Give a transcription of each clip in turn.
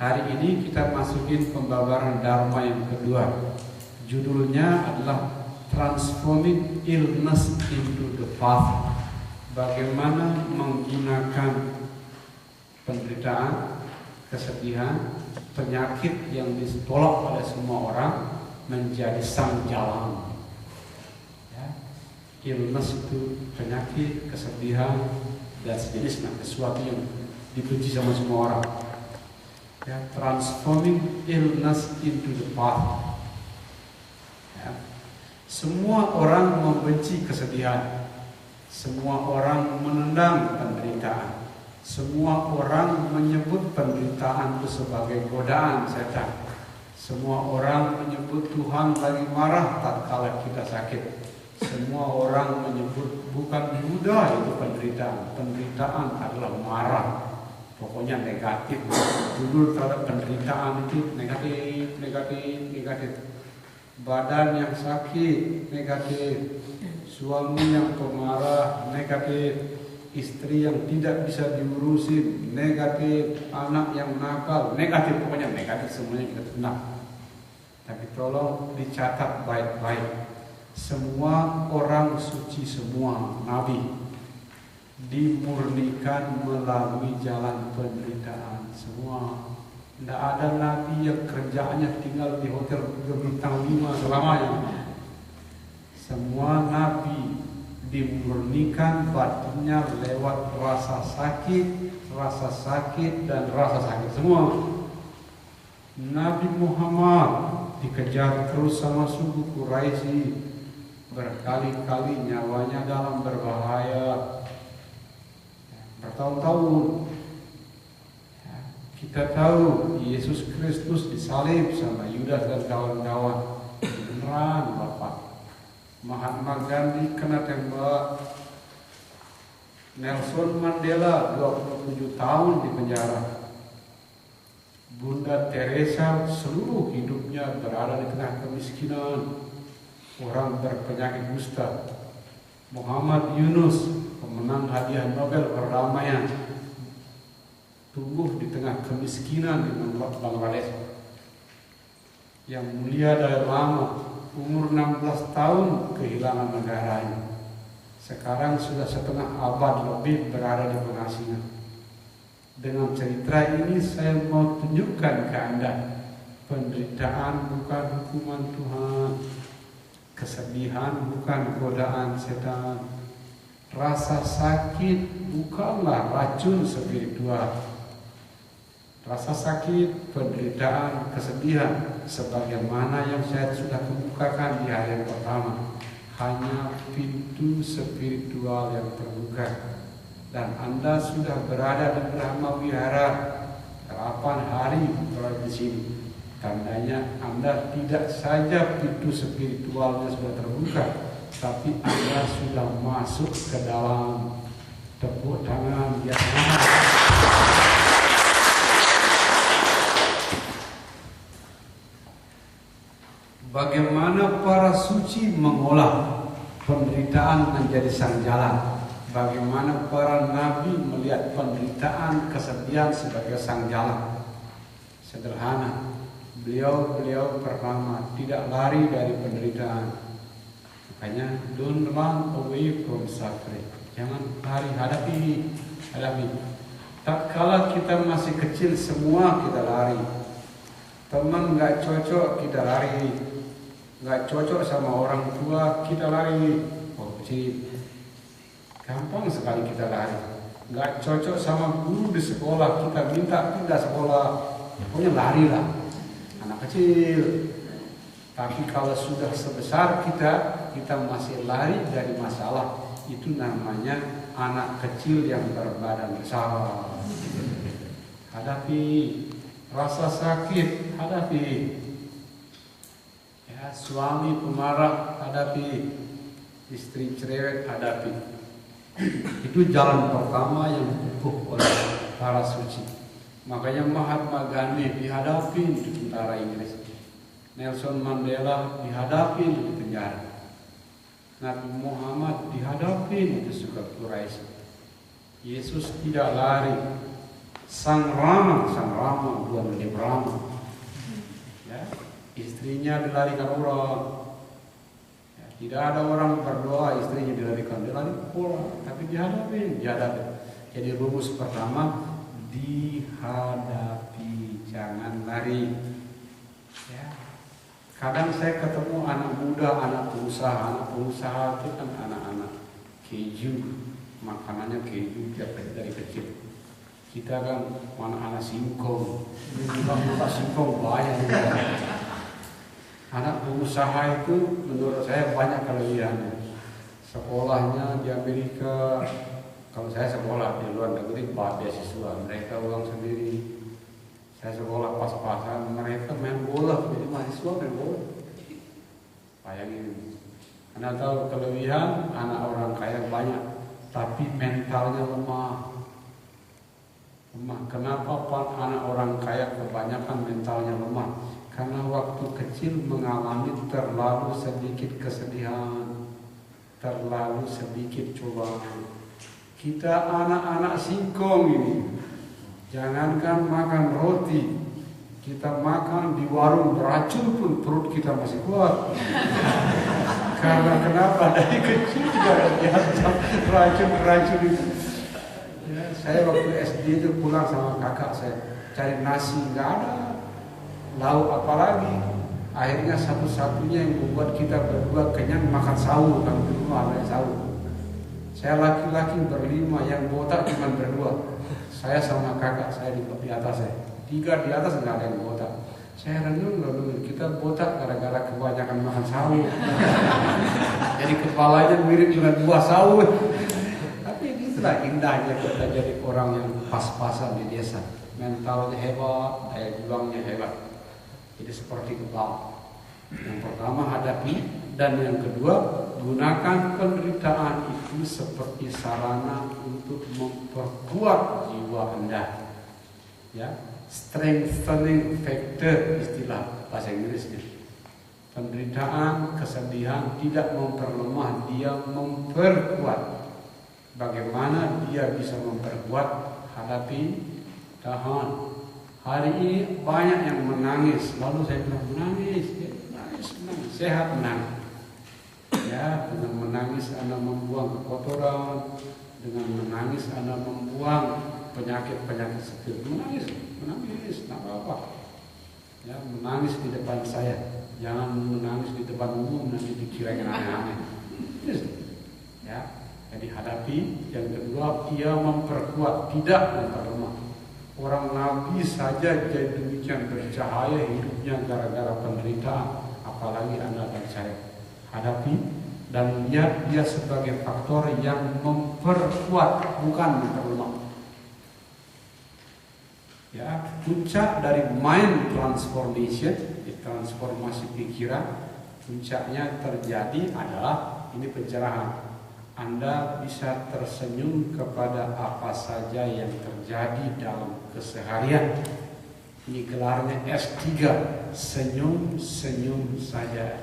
Hari ini kita masukin pembabaran Dharma yang kedua. Judulnya adalah Transforming Illness into the Path. Bagaimana menggunakan penderitaan, kesedihan, penyakit yang ditolak oleh semua orang menjadi sang jalan. Ya. Illness itu penyakit, kesedihan, dan sejenisnya, sesuatu yang dibenci sama semua orang. Ya, transforming illness into the path. Ya. Semua orang membenci kesedihan. Semua orang menendang penderitaan. Semua orang menyebut penderitaan itu sebagai godaan setan. Semua orang menyebut Tuhan lagi marah tatkala kita sakit. Semua orang menyebut bukan Buddha itu penderitaan. Penderitaan adalah marah. Pokoknya negatif. Judul terhadap penderitaan itu negatif, negatif, negatif. Badan yang sakit, negatif. Suami yang pemarah, negatif. Istri yang tidak bisa diurusin, negatif. Anak yang nakal, negatif. Pokoknya negatif semuanya kita tenang. Tapi tolong dicatat baik-baik. Semua orang suci, semua nabi dimurnikan melalui jalan penderitaan. Semua. Tidak ada nabi yang kerjaannya tinggal di hotel berbintang 5 selamanya. Semua nabi dimurnikan batinnya lewat rasa sakit, dan rasa sakit semua. Nabi Muhammad dikejar terus sama suku Quraisy, berkali-kali nyawanya dalam berbahaya. Bertahun-tahun kita tahu Yesus Kristus disalib sama Yudas dan kawan-kawan. Beneran Bapak. Mahatma Gandhi kena tembak. Nelson Mandela 27 tahun di penjara. Bunda Teresa seluruh hidupnya berada di tengah kemiskinan. Orang berpenyakit kusta. Muhammad Yunus, pemenang hadiah Nobel perdamaian, tumbuh di tengah kemiskinan di Bangladesh. Yang mulia Dalai Lama, umur 16 tahun kehilangan negaranya. Sekarang sudah setengah abad lebih berada di pengasingan. Dengan cerita ini saya mau tunjukkan ke Anda, penderitaan bukan hukuman Tuhan. Kesedihan bukan godaan setan. Rasa sakit bukanlah racun spiritual. Rasa sakit, penderitaan, kesedihan, sebagaimana yang saya sudah kemukakan di hari yang pertama, hanya pintu spiritual yang terbuka. Dan Anda sudah berada di Brahma Wihara 8 hari berada di sini. Tandanya Anda tidak saja pintu spiritualnya sudah terbuka, tapi Anda sudah masuk ke dalam. Tepuk tangan ya. Bagaimana para suci mengolah penderitaan menjadi sang jalan? Bagaimana para nabi melihat penderitaan, kesedihan sebagai sang jalan? Sederhana. Beliau pertama tidak lari dari penderitaan. Makanya don't run away from suffering. Jangan lari, hadapi. Tak kala kita masih kecil semua kita lari. Teman nggak cocok kita lari. Nggak cocok sama orang tua kita lari. Oh kecil. Gampang sekali kita lari. Nggak cocok sama guru di sekolah, kita minta pindah sekolah. Pokoknya lari lah. Anak kecil. Tapi kalau sudah sebesar kita masih lari dari masalah. Itu namanya anak kecil yang berbadan besar. Hadapi rasa sakit, hadapi. Ya, suami pemarah, hadapi. Istri cerewet, hadapi. Itu jalan pertama yang ditempuh oleh para suci. Makanya Mahatma Gandhi dihadapi di tentara Inggris. Nelson Mandela dihadapi di penjara. Nabi Muhammad dihadapi di suku Quraisy. Yesus tidak lari. Sang Rama bukan menjadi Rama. Ya, istrinya dilarikan orang. Ya, tidak ada orang berdoa istrinya dilarikan, dia lari pulang, tapi dihadapi. Jadi rumus pertama, dihadapi, jangan lari. Ya. Kadang saya ketemu anak muda, anak pengusaha itu kan anak-anak keju, makanannya keju dari kecil. Kita kan anak-anak singkong, buka singkong banyak juga. Anak pengusaha itu menurut saya banyak kelebihannya. Sekolahnya di Amerika, kalau saya sekolah di luar negeri beasiswa, mereka uang sendiri. Saya sekolah pas-pasan, mereka main bola, jadi mahasiswa main bola. Bayangin, Anda tahu kelebihan anak orang kaya banyak, tapi mentalnya lemah. Kenapa anak orang kaya kebanyakan mentalnya lemah? Karena waktu kecil mengalami terlalu sedikit kesedihan, terlalu sedikit cobaan. Kita anak-anak singkong ini, jangankan makan roti, kita makan di warung beracun pun perut kita masih kuat. Karena kenapa? Dari kecil sudah dihantam racun-racun itu. Ya, saya waktu SD itu pulang sama kakak saya cari nasi, nggak ada lauk apalagi. Akhirnya satu-satunya yang membuat kita berdua kenyang makan sawu, kan di rumah ada yang sawu. Saya laki-laki berlima, yang botak cuma berdua. Saya sama kakak saya di atas saya. 3 di atas nggak ada yang botak. Saya renung, kita botak gara-gara kebanyakan makan sawu. Jadi kepalanya mirip dengan buah sawu. Tapi itulah indahnya kita jadi orang yang pas-pasan di desa. Mentalnya hebat, daya juangnya hebat. Jadi seperti kebal. Yang pertama hadapi, dan yang kedua gunakan penderitaan itu seperti sarana untuk memperkuat jiwa Anda. Ya, strengthening factor istilah bahasa Inggrisnya. Penderitaan, kesedihan tidak memperlemah, dia memperkuat. Bagaimana dia bisa memperkuat? Hadapi, tahan. Hari ini banyak yang menangis, lalu saya bilang menangis, sehat menangis. Ya, dengan menangis Anda membuang kekotoran, dengan menangis Anda membuang penyakit-penyakit seperti menangis, nggak apa-apa. Ya, menangis di depan saya, jangan menangis di depan umum nanti dikira yang aneh-aneh. Ya, jadi hadapi. Yang kedua, ia memperkuat, tidak memperlemah. Orang Nabi saja jadi demikian bercahaya hidupnya gara-gara penderitaan, apalagi Anda dan saya. Hadapi dan lihat dia sebagai faktor yang memperkuat, bukan memperlemah. Ya, puncak dari mind transformation, transformasi pikiran, puncaknya terjadi adalah ini pencerahan. Anda bisa tersenyum kepada apa saja yang terjadi dalam keseharian. Ini gelarnya S3, senyum-senyum saja.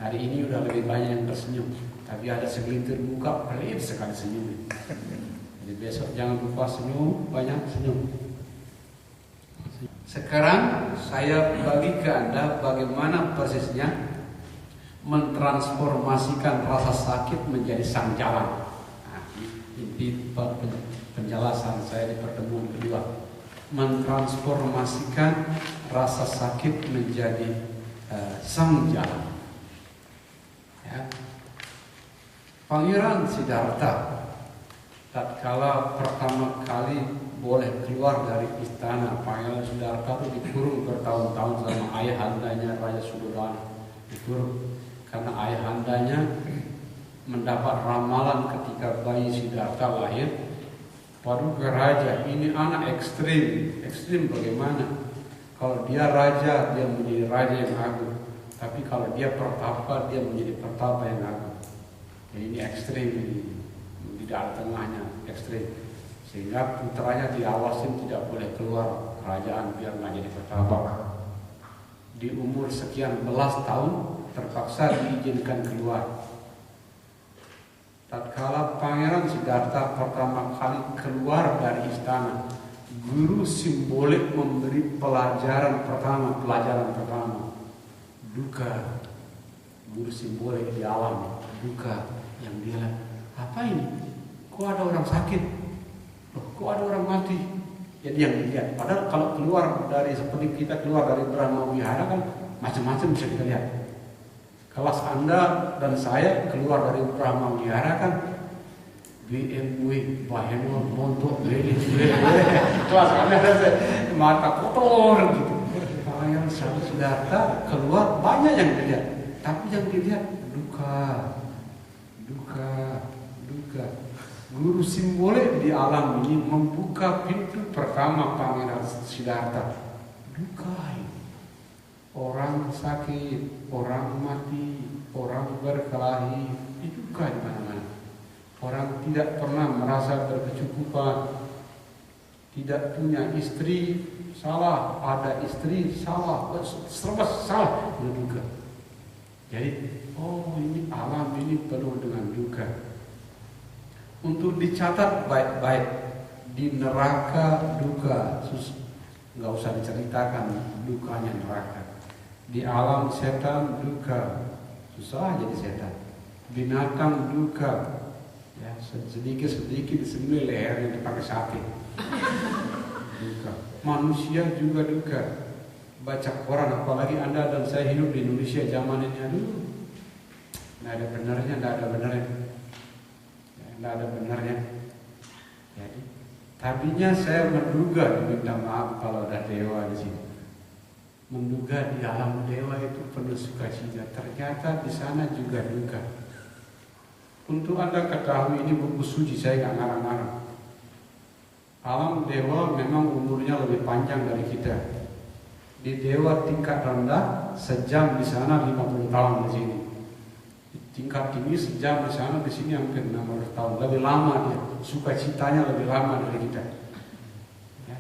Hari ini udah lebih banyak yang tersenyum, tapi ada segelintir muka pelit sekali senyum. Jadi besok jangan lupa senyum, banyak senyum. Sekarang saya bagi ke Anda bagaimana persisnya mentransformasikan rasa sakit menjadi sang jalan. Nah, ini penjelasan saya di pertemuan kedua. Mentransformasikan rasa sakit menjadi sang jalan. Ya. Pangeran Siddhartha tatkala pertama kali boleh keluar dari istana, Pangeran Siddhartha itu dikurung bertahun-tahun sama ayahandanya Raja Suddhodana. Dikurung karena ayahandanya mendapat ramalan ketika bayi Siddhartha lahir. Paduka raja, ini anak ekstrim bagaimana? Kalau dia raja, dia menjadi raja yang agung. Tapi kalau dia pertapa, dia menjadi pertapa yang agung. Jadi ini ekstrim, ini tidak ada tengahnya, ekstrim. Sehingga putranya diawasin tidak boleh keluar kerajaan biar nggak jadi pertapa. Di umur sekian belas tahun terpaksa diizinkan keluar. Tatkala Pangeran Siddhartha pertama kali keluar dari istana, guru simbolik memberi pelajaran pertama, duka. Guru simbolik di alam, duka yang dia lihat. Apa ini? Kok ada orang sakit? Loh, kok ada orang mati? Jadi yang dilihat. Padahal kalau keluar dari seperti kita keluar dari Brahma Wihara kan macam-macam bisa kita lihat. Kelas Anda dan saya keluar dari Brahma Wihara kan BMW, Bahenol, montok, kelas Anda mata kotor gitu. Pangeran Siddhartha keluar banyak yang dilihat, tapi yang dilihat duka. Guru simbolik di alam ini membuka pintu pertama Pangeran Siddhartha. Duka ini. Orang sakit, orang mati, orang berkelahi, itu duka di mana-mana. Orang tidak pernah merasa berkecukupan, tidak punya istri, salah, ada istri, salah, serba salah, itu duka. Jadi, ini alam ini penuh dengan duka. Untuk dicatat baik-baik, di neraka duka, nggak usah diceritakan dukanya neraka. Di alam setan duka, susah jadi setan. Binatang duka, ya sedikit disembelih lehernya dipakai sate. Duka. Manusia juga duka. Baca koran, apalagi Anda dan saya hidup di Indonesia zaman ini, nggak ada benarnya. Jadi, tadinya saya menduga, diminta maaf kalau ada dewa di sini. Menduga di alam dewa itu penuh sukacita, ternyata di sana juga duka. Untuk Anda ketahui, ini buku suci, saya nggak ngarang-ngarang. Alam dewa memang umurnya lebih panjang dari kita. Di dewa tingkat rendah, sejam di sana 50 tahun di sini. Di tingkat tinggi sejam di sana, di sini hampir 60 tahun. Lebih lama dia, sukacitanya lebih lama dari kita. Ya.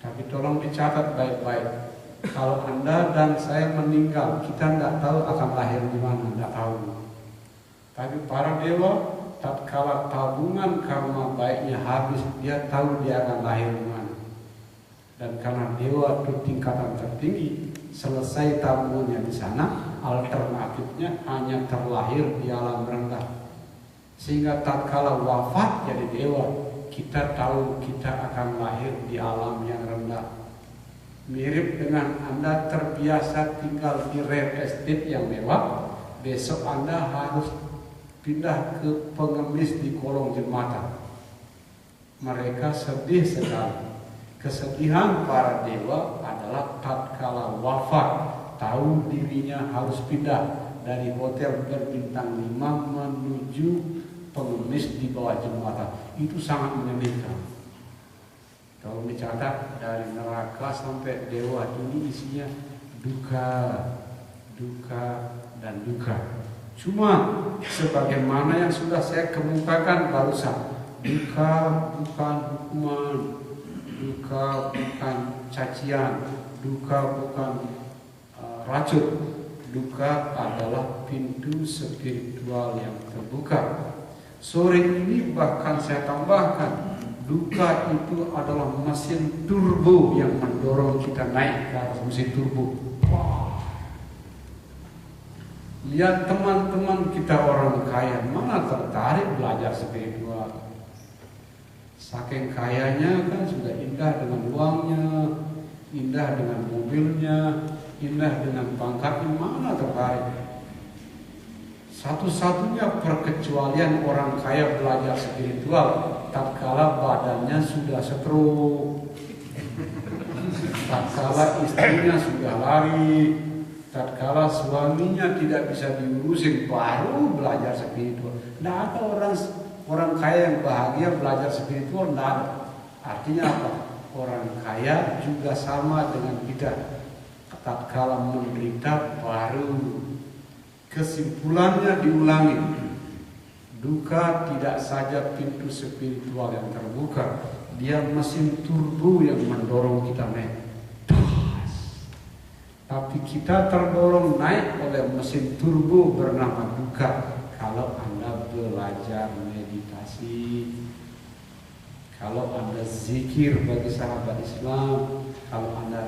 Tapi tolong dicatat baik-baik. Kalau Anda dan saya meninggal, kita tidak tahu akan lahir di mana, tidak tahu. Tapi para dewa, tatkala tabungan karma baiknya habis, dia tahu dia akan lahir di mana. Dan karena dewa itu tingkatan tertinggi, selesai tabungannya di sana, alternatifnya hanya terlahir di alam rendah. Sehingga tatkala wafat jadi dewa, kita tahu kita akan lahir di alam yang rendah. Mirip dengan Anda terbiasa tinggal di real estate yang mewah, besok Anda harus pindah ke pengemis di kolong jembatan. Mereka sedih sekali. Kesedihan para dewa adalah tatkala wafat, tahu dirinya harus pindah dari hotel berbintang 5 menuju pengemis di bawah jembatan. Itu sangat menyedihkan. Kalau dicatat dari neraka sampai dewa ini isinya duka, dan duka. Cuma sebagaimana yang sudah saya kemukakan barusan, duka bukan hukuman, duka bukan cacian, duka bukan racun. Duka adalah pintu spiritual yang terbuka. Sore ini bahkan saya tambahkan, duka itu adalah mesin turbo yang mendorong kita naik ke atas mesin turbo. Wow. Lihat teman-teman kita orang kaya, mana tertarik belajar spiritual. Saking kayanya kan sudah indah dengan uangnya, indah dengan mobilnya, indah dengan pangkatnya, mana tertarik. Satu-satunya perkecualian orang kaya belajar spiritual tatkala badannya sudah stroke, tatkala istrinya sudah lari, tatkala suaminya tidak bisa diurusin, baru belajar spiritual. Tidak ada orang kaya yang bahagia belajar spiritual, tidak ada. Artinya apa? Orang kaya juga sama dengan kita. Tatkala menderita baru. Kesimpulannya diulangi, duka tidak saja pintu spiritual yang terbuka, dia mesin turbo yang mendorong kita naik. Tapi kita terdorong naik oleh mesin turbo bernama duka kalau Anda belajar belajar meditasi. Kalau Anda zikir bagi sahabat Islam, kalau Anda